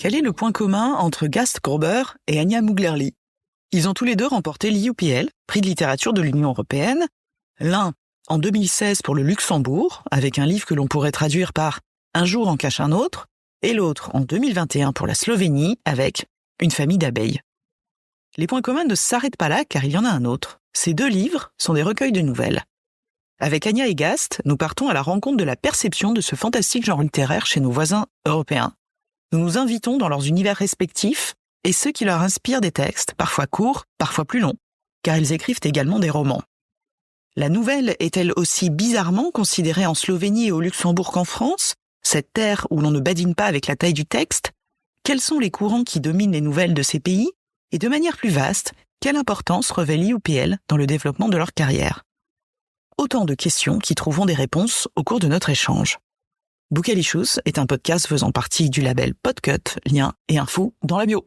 Quel est le point commun entre Gast Grober et Anja Mugerli? Ils ont tous les deux remporté l'EUPL, prix de littérature de l'Union Européenne, l'un en 2016 pour le Luxembourg, avec un livre que l'on pourrait traduire par « Un jour en cache un autre », et l'autre en 2021 pour la Slovénie, avec « Une famille d'abeilles ». Les points communs ne s'arrêtent pas là, car il y en a un autre. Ces deux livres sont des recueils de nouvelles. Avec Anja et Gast, nous partons à la rencontre de la perception de ce fantastique genre littéraire chez nos voisins européens. Nous nous invitons dans leurs univers respectifs et ceux qui leur inspirent des textes, parfois courts, parfois plus longs, car ils écrivent également des romans. La nouvelle est-elle aussi bizarrement considérée en Slovénie et au Luxembourg qu'en France, cette terre où l'on ne badine pas avec la taille du texte? Quels sont les courants qui dominent les nouvelles de ces pays? Et de manière plus vaste, quelle importance revêt l'EUPL dans le développement de leur carrière? Autant de questions qui trouveront des réponses au cours de notre échange. Bookalicious est un podcast faisant partie du label Podcut, lien et info dans la bio.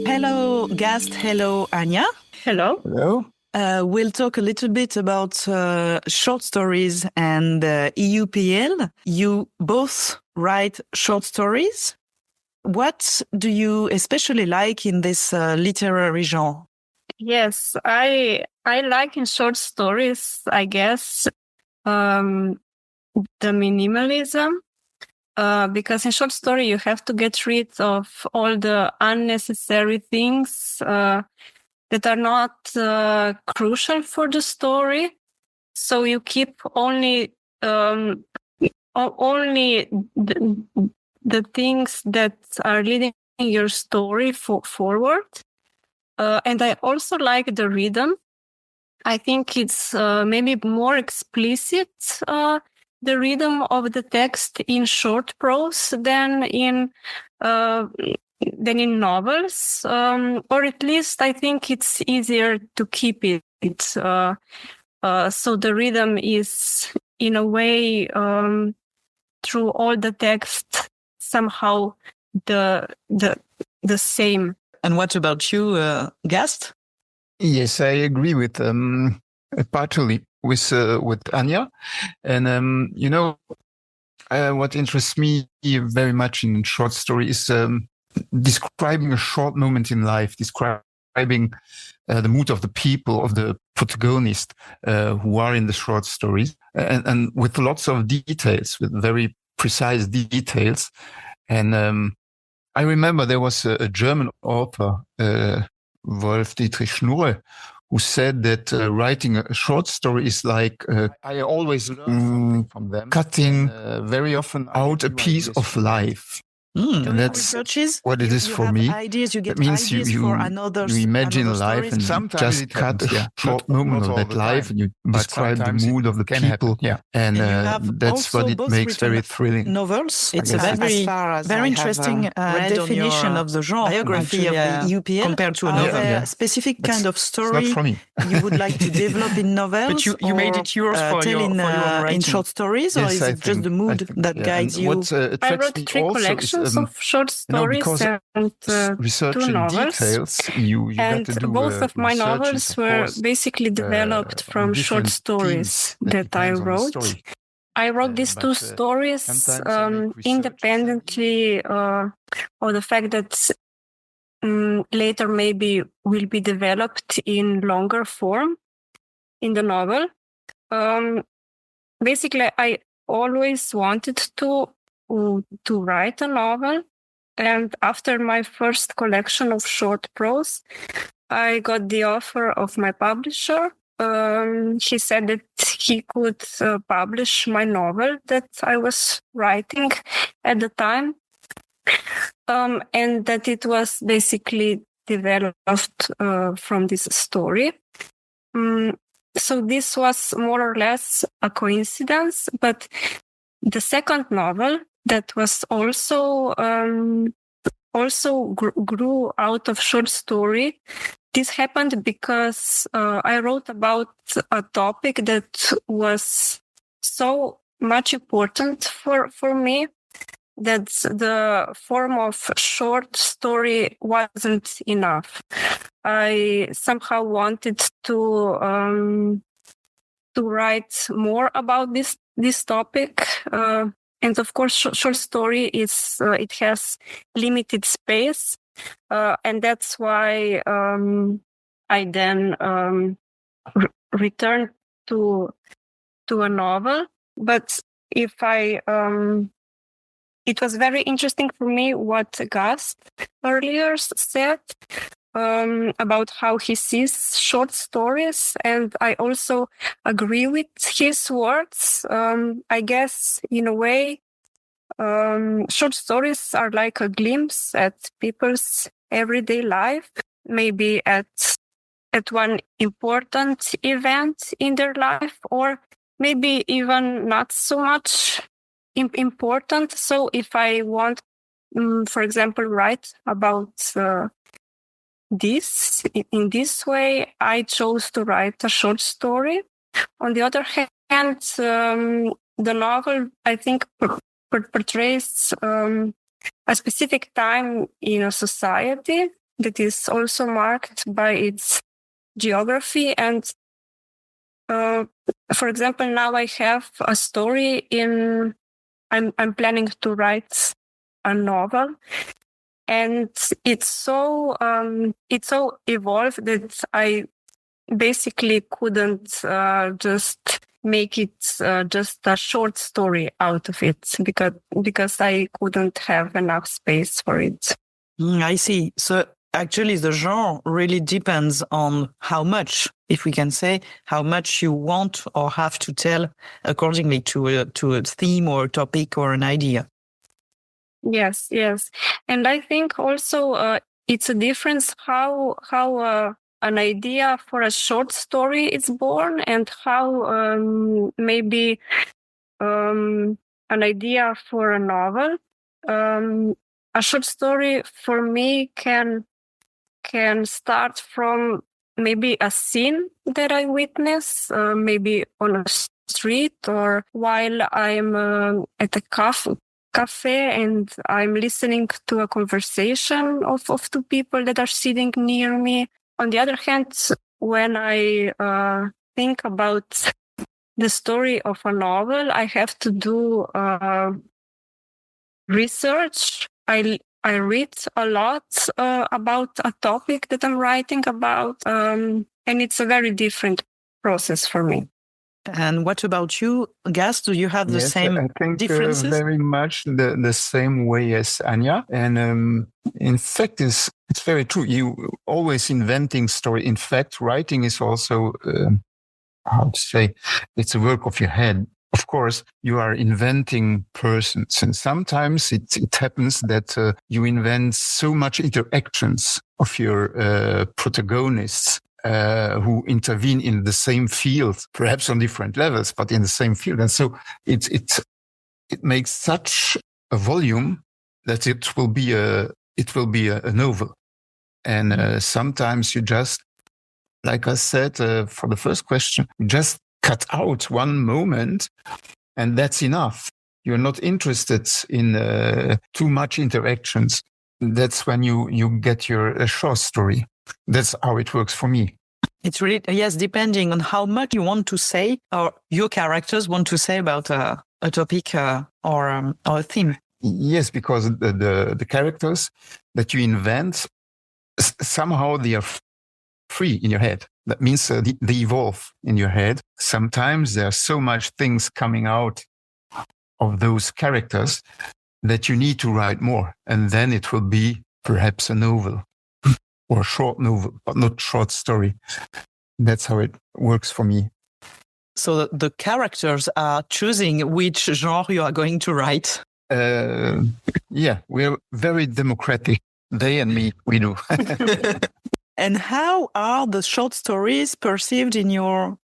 Hello Gast, hello Anja. Hello. Hello. We'll talk a little bit about short stories and EUPL. You both write short stories. What do you especially like in this literary genre? Yes, I like in short stories, I guess, the minimalism, because in short story you have to get rid of all the unnecessary things that are not crucial for the story. So you keep only the things that are leading your story forward. And I also like the rhythm. I think it's maybe more explicit, the rhythm of the text in short prose than in novels, or at least I think it's easier to keep it. So the rhythm is, in a way, through all the text, somehow the same. And what about you, Gast? Yes, I agree with partly with Anja, and what interests me very much in short story is describing a short moment in life, describing the mood of the people, of the protagonist who are in the short stories, and with lots of details, with very precise details. And I remember there was a German author, Wolf Dietrich Schnurre, who said that writing a short story is like I always learn from them, cutting very often out a piece of life. And that's what it is for me. That means you imagine life and just cut a short moment of that life and you describe the mood of the people. And that's what it makes very thrilling. Novels. It's a very interesting definition of the genre. Biography of the EUPL compared to a novel. Are there specific kind of story you would like to develop in novels? But you made it yours for your writing. In short stories, or is it just the mood that guides you? I wrote 3 collections of short stories and 2 novels. And both of my novels were basically developed from short stories that I wrote. I wrote these 2 stories independently of the fact that later maybe will be developed in longer form in the novel. Basically, I always wanted to write a novel. And after my first collection of short prose, I got the offer of my publisher. He said that he could publish my novel that I was writing at the time, and that it was basically developed from this story. So this was more or less a coincidence, but the second novel that was also grew out of short story. This happened because I wrote about a topic that was so much important for me that the form of short story wasn't enough. I somehow wanted to write more about this topic. of course, short story is it has limited space, and that's why I then returned to a novel. But if I it was very interesting for me what Gast earlier said about how he sees short stories, and I also agree with his words. I guess in a way, short stories are like a glimpse at people's everyday life, maybe at one important event in their life, or maybe even not so much important. So if I want, for example, write about this in this way, I chose to write a short story. On the other hand, the novel, I think, portrays a specific time in a society that is also marked by its geography. And for example, now I have a story I'm planning to write a novel, and it's so evolved that I basically couldn't just make it just a short story out of it because I couldn't have enough space for it. I see. So actually, the genre really depends on how much, if we can say, how much you want or have to tell accordingly to a theme or a topic or an idea. Yes. And I think also it's a difference how an idea for a short story is born and how maybe an idea for a novel. A short story for me can start from maybe a scene that I witness, maybe on a street or while I'm at a cafe and I'm listening to a conversation of two people that are sitting near me. On the other hand, when I think about the story of a novel, I have to do research. I read a lot about a topic that I'm writing about, and it's a very different process for me. And what about you, Gast? Do you have the same I think differences? Very much the same way as Anja. And in fact, it's very true. You always inventing story. In fact, writing is also, how to say, it's a work of your head. Of course, you are inventing persons, and sometimes it happens that you invent so much interactions of your protagonists who intervene in the same field, perhaps on different levels, but in the same field. And so it makes such a volume that it will be a novel. And sometimes you just, like I said for the first question, you just cut out one moment, and that's enough. You're not interested in too much interactions. That's when you get your short story. That's how it works for me. It's really, yes, depending on how much you want to say or your characters want to say about a topic or a theme. Yes, because the characters that you invent, somehow they are free in your head. That means they evolve in your head. Sometimes there are so much things coming out of those characters that you need to write more. And then it will be perhaps a novel or a short novel, but not short story. That's how it works for me. So the characters are choosing which genre you are going to write. Yeah, we're very democratic. They and me, we do. And how are the short stories perceived in your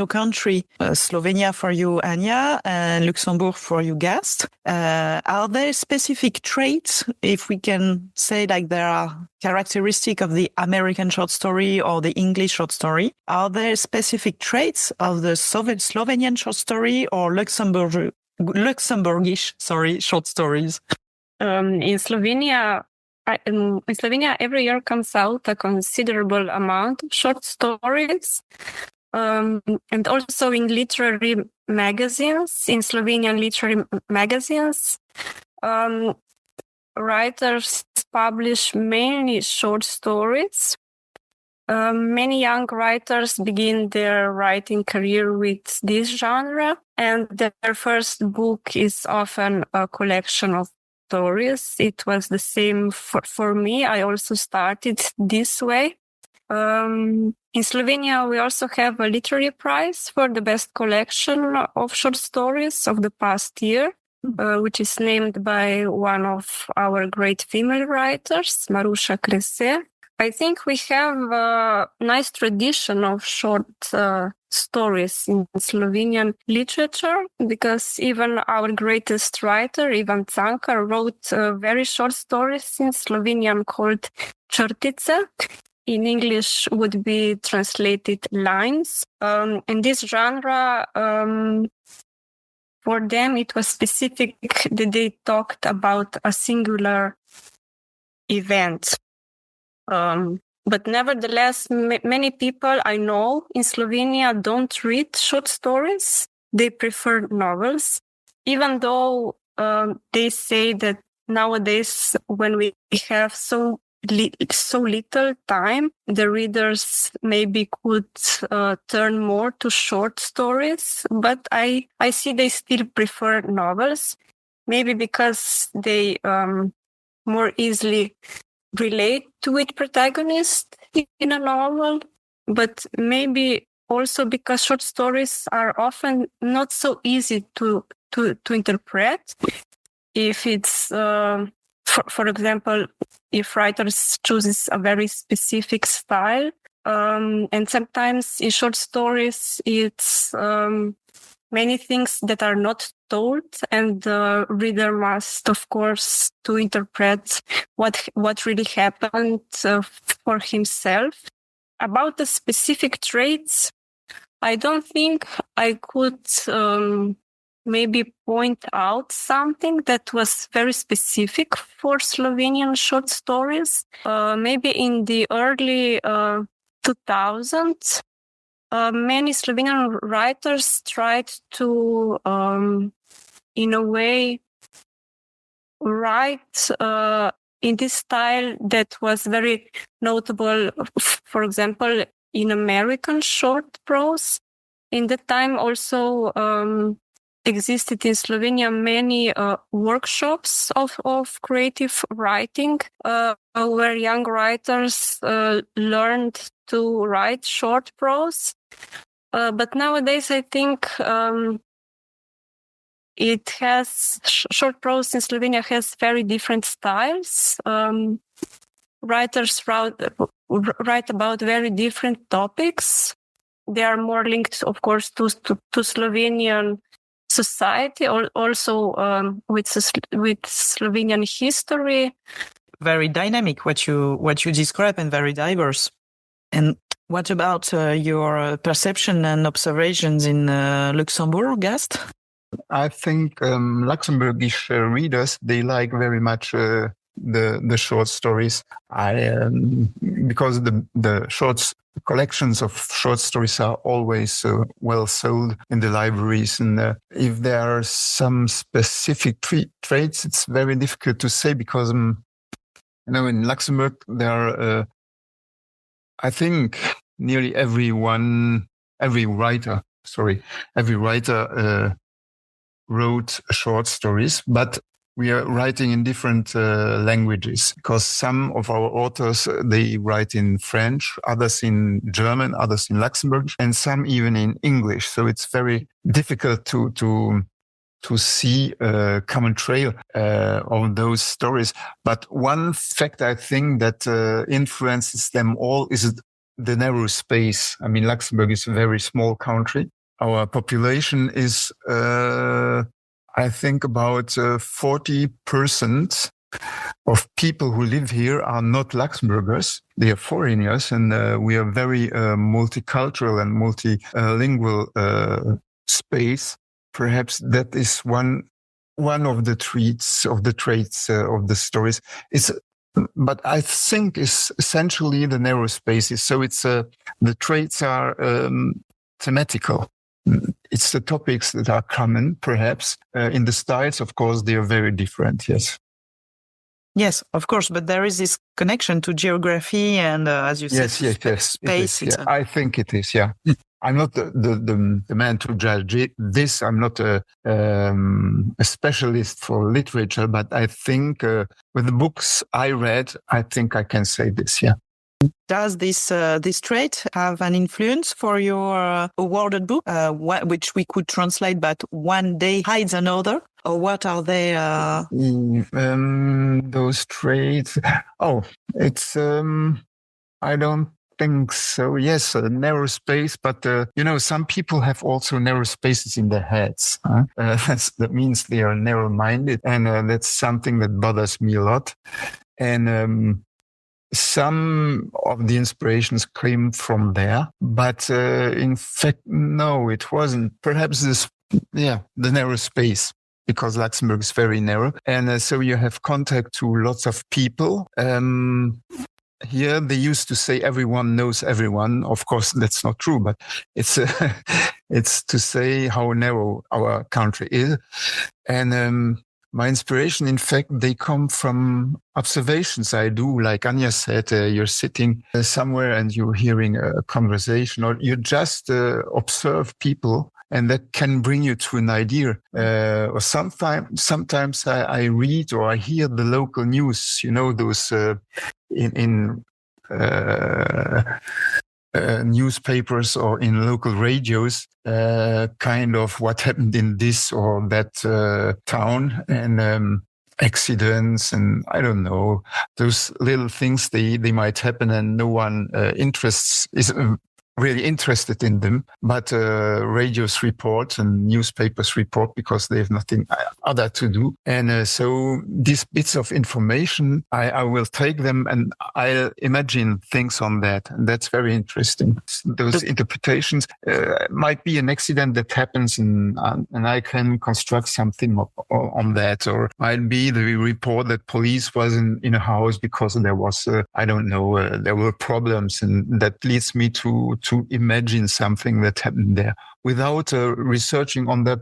country? Slovenia for you, Anja, and Luxembourg for you, Gast. Are there specific traits, if we can say like there are characteristic of the American short story or the English short story? Are there specific traits of the Slovenian short story or Luxembourgish, short stories? In Slovenia, every year comes out a considerable amount of short stories. and also in literary magazines, in Slovenian literary magazines. Writers publish mainly short stories. Many young writers begin their writing career with this genre, and their first book is often a collection of stories. It was the same for me. I also started this way. In Slovenia, we also have a literary prize for the best collection of short stories of the past year, which is named by one of our great female writers, Maruša Krese. I think we have a nice tradition of short stories in Slovenian literature, because even our greatest writer, Ivan Cankar, wrote very short stories in Slovenian called Črtice. In English would be translated lines. And this genre, for them, it was specific that they talked about a singular event. But nevertheless, many people I know in Slovenia don't read short stories. They prefer novels, even though they say that nowadays, when we have so little time, the readers maybe could turn more to short stories. But I see they still prefer novels, maybe because they more easily relate to its protagonist in a novel, but maybe also because short stories are often not so easy to interpret. If it's, for example, if writers chooses a very specific style, and sometimes in short stories it's many things that are not told, and the reader must, of course, to interpret what really happened for himself. About the specific traits, I don't think I could maybe point out something that was very specific for Slovenian short stories. Maybe in the early 2000s, many Slovenian writers tried to, in a way, write in this style that was very notable, for example, in American short prose. In that time also existed in Slovenia many workshops of creative writing, where young writers learned to write short prose. But nowadays, I think it has short prose in Slovenia has very different styles. Writers write about very different topics. They are more linked, of course, to Slovenian society, or also with Slovenian history. Very dynamic, what you describe, and very diverse. And what about your perception and observations in Luxembourg, Gast? I think Luxembourgish readers, they like very much the short stories. Because the collections of short stories are always well sold in the libraries, and if there are some specific traits, it's very difficult to say, because in Luxembourg there are I think nearly every writer wrote short stories, but we are writing in different languages, because some of our authors, they write in French, others in German, others in Luxembourg, and some even in English. So it's very difficult to see a common trail of those stories. But one fact I think that influences them all is the narrow space. I mean, Luxembourg is a very small country. Our population is, I think, about 40% of people who live here are not Luxembourgers. They are foreigners, and we are very multicultural and multilingual space. Perhaps that is one of the traits of the stories. But I think it's essentially the narrow spaces. So it's the traits are thematical. It's the topics that are common, perhaps. In the styles, of course, they are very different, yes. Yes, of course, but there is this connection to geography and, as you said, space. Yeah. I think it is, yeah. I'm not the man to judge this. I'm not a specialist for literature, but I think with the books I read, I think I can say this, yeah. Does this trait have an influence for your awarded book, which we could translate, but one day hides another? Or what are they? Those traits. Oh, it's. I don't think so. Yes, a narrow space, but some people have also narrow spaces in their heads. That means they are narrow-minded, and that's something that bothers me a lot. And some of the inspirations came from there, but in fact, no, it wasn't. Perhaps the narrow space, because Luxembourg is very narrow. And so you have contact to lots of people. Here they used to say everyone knows everyone. Of course, that's not true, but it's it's to say how narrow our country is. And my inspiration, in fact, they come from observations I do. Like Anja said, you're sitting somewhere and you're hearing a conversation, or you just observe people, and that can bring you to an idea. Or sometimes I read or I hear the local news. Those in newspapers or in local radios, kind of what happened in this or that town, and accidents, and I don't know, those little things, they might happen and no one is really interested in them, but radios report and newspapers report because they have nothing other to do. And so these bits of information, I will take them and I'll imagine things on that. And that's very interesting. Those interpretations might be an accident that happens and I can construct something on that. Or might be the report that police wasn't in a house because there was, there were problems, and that leads me to imagine something that happened there without researching on that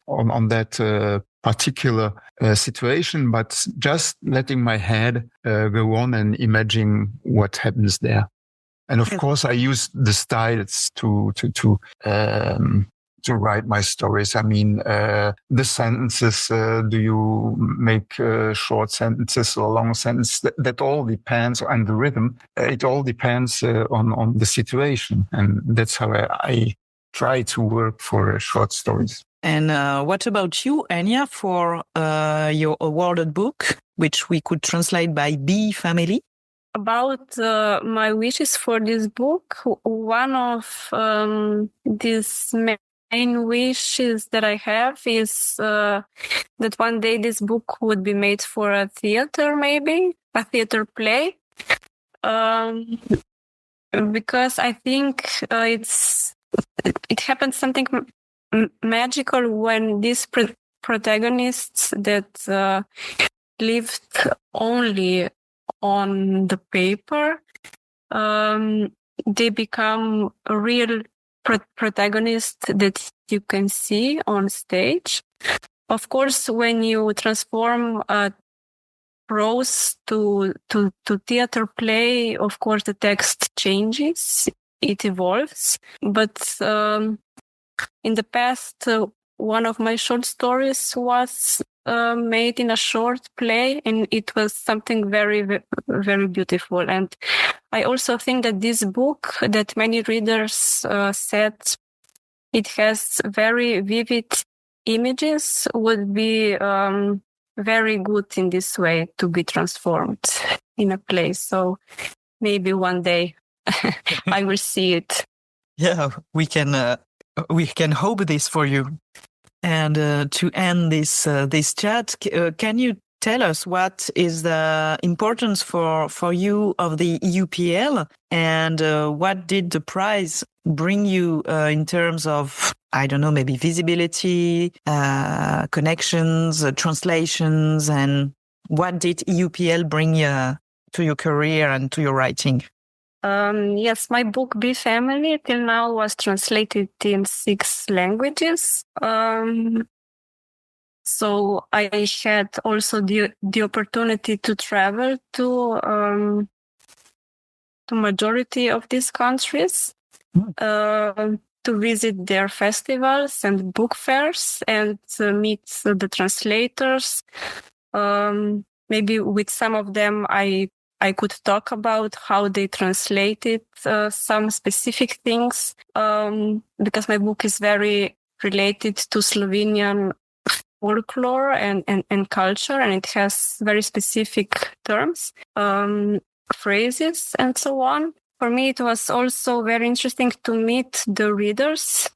on that particular situation, but just letting my head go on and imagine what happens there. And of course, I use the styles to write my stories. I mean, the sentences, do you make short sentences or long sentences? That all depends, and the rhythm, it all depends on the situation. And that's how I try to work for short stories. And what about you, Anja, for your awarded book, which we could translate by Be Family? About my wishes for this book, one of these main wishes that I have is that one day this book would be made for a theater, maybe a theater play, because I think it happens something magical when these protagonists that lived only on the paper, they become a real protagonist that you can see on stage. Of course, when you transform a prose to theater play, of course the text changes, it evolves. But in the past, one of my short stories was made in a short play, and it was something very, very beautiful. And I also think that this book, that many readers said it has very vivid images, would be very good in this way to be transformed in a play. So maybe one day I will see it. Yeah, we can hope this for you. And to end this chat, can you tell us what is the importance for you of the EUPL, and what did the prize bring you in terms of, I don't know, maybe visibility, connections, translations, and what did EUPL bring to your career and to your writing? Yes, my book "Be Family" till now was translated in 6 languages. So I had also the opportunity to travel to majority of these countries, to visit their festivals and book fairs and meet the translators. Maybe with some of them I could talk about how they translated some specific things, because my book is very related to Slovenian folklore and culture, and it has very specific terms, phrases, and so on. For me, it was also very interesting to meet the readers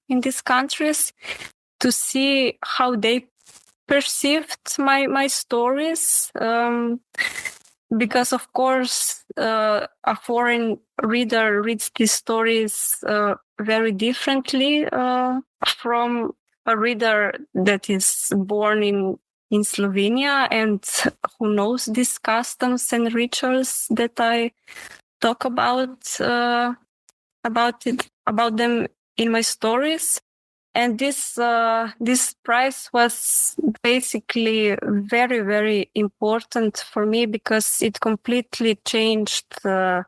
in these countries, to see how they perceived my stories. Because, of course, a foreign reader reads these stories very differently from a reader that is born in Slovenia and who knows these customs and rituals that I talk about them in my stories. And this prize was basically very, very important for me, because it completely changed my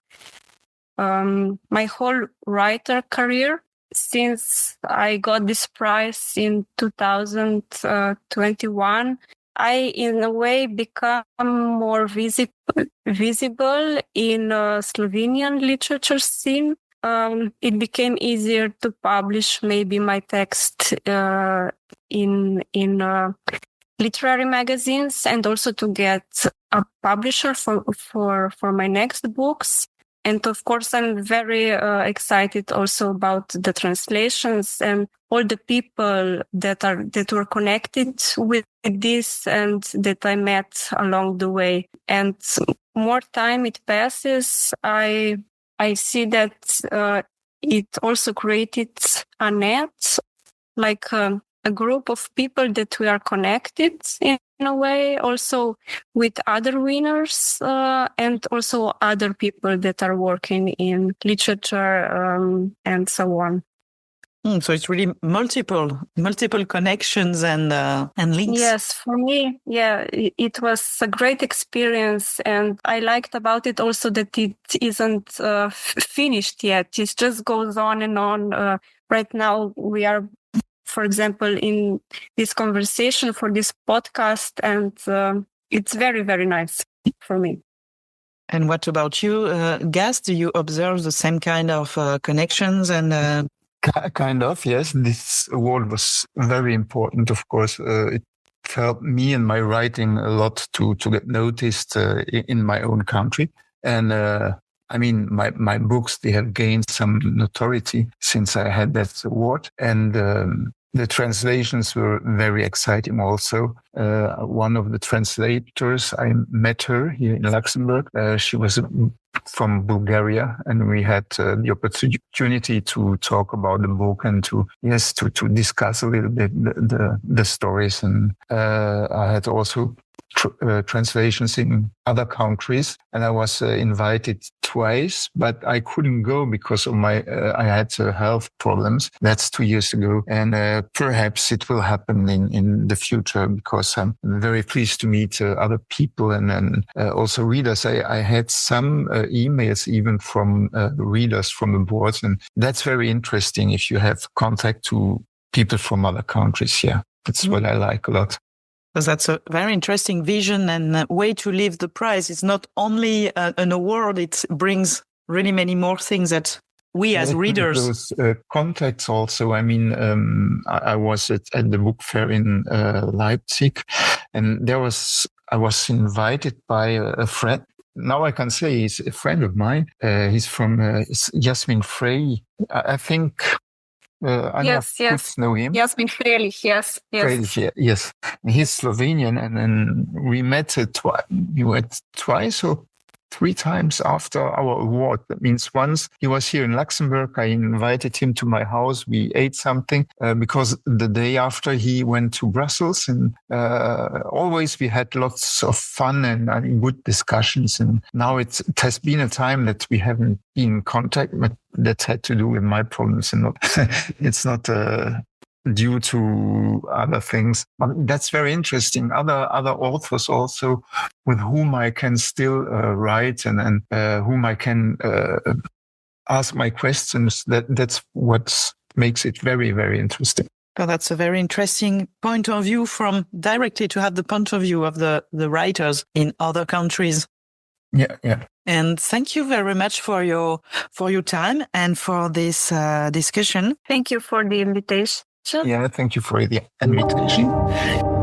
whole writer career. Since I got this prize in 2021, I, in a way, become more visible in Slovenian literature scene. It became easier to publish maybe my text in literary magazines, and also to get a publisher for my next books. And of course, I'm very excited also about the translations and all the people that were connected with this and that I met along the way. And more time it passes, I see that it also created a net, like a group of people that we are connected in a way, also with other winners and also other people that are working in literature and so on. So it's really multiple connections and links. Yes, for me, it was a great experience, and I liked about it also that it isn't finished yet. It just goes on and on. Right now, we are, for example, in this conversation for this podcast, and it's very, very nice for me. And what about you, Gast? Do you observe the same kind of connections and? Kind of, yes. This award was very important, of course. It helped me in my writing a lot to get noticed in my own country. And I mean, my books, they have gained some notoriety since I had that award. And the translations were very exciting also. One of the translators, I met her here in Luxembourg. She was from Bulgaria, and we had the opportunity to talk about the book and to discuss a little bit the stories. And I had also translations in other countries, and I was invited twice, but I couldn't go because of my I had health problems. That's 2 years ago, and perhaps it will happen in the future, because I'm very pleased to meet other people and also readers. I had some emails even from readers from abroad, and that's very interesting if you have contact to people from other countries. Yeah, that's what I like a lot. Because that's a very interesting vision and way to live the prize. It's not only an award, it brings really many more things that we as readers... Those contacts also. I mean, I was at the book fair in Leipzig, and I was invited by a friend. Now I can say he's a friend of mine. He's from Jasmin Frey. I think... yes. Know him. Jasmin Freylich, yes. Freylich, yes. He's Slovenian, and we met twice or 3 times after our award. That means once he was here in Luxembourg, I invited him to my house. We ate something because the day after he went to Brussels, and always we had lots of fun and good discussions. And now it has been a time that we haven't been in contact, but that had to do with my problems and not, it's not due to other things. But that's very interesting. Other authors also with whom I can still write and whom I can ask my questions. That's what makes it very, very interesting. Well, that's a very interesting point of view from directly to have the point of view of the writers in other countries. Yeah. And thank you very much for your time and for this discussion. Thank you for the invitation. Yeah, thank you for the invitation.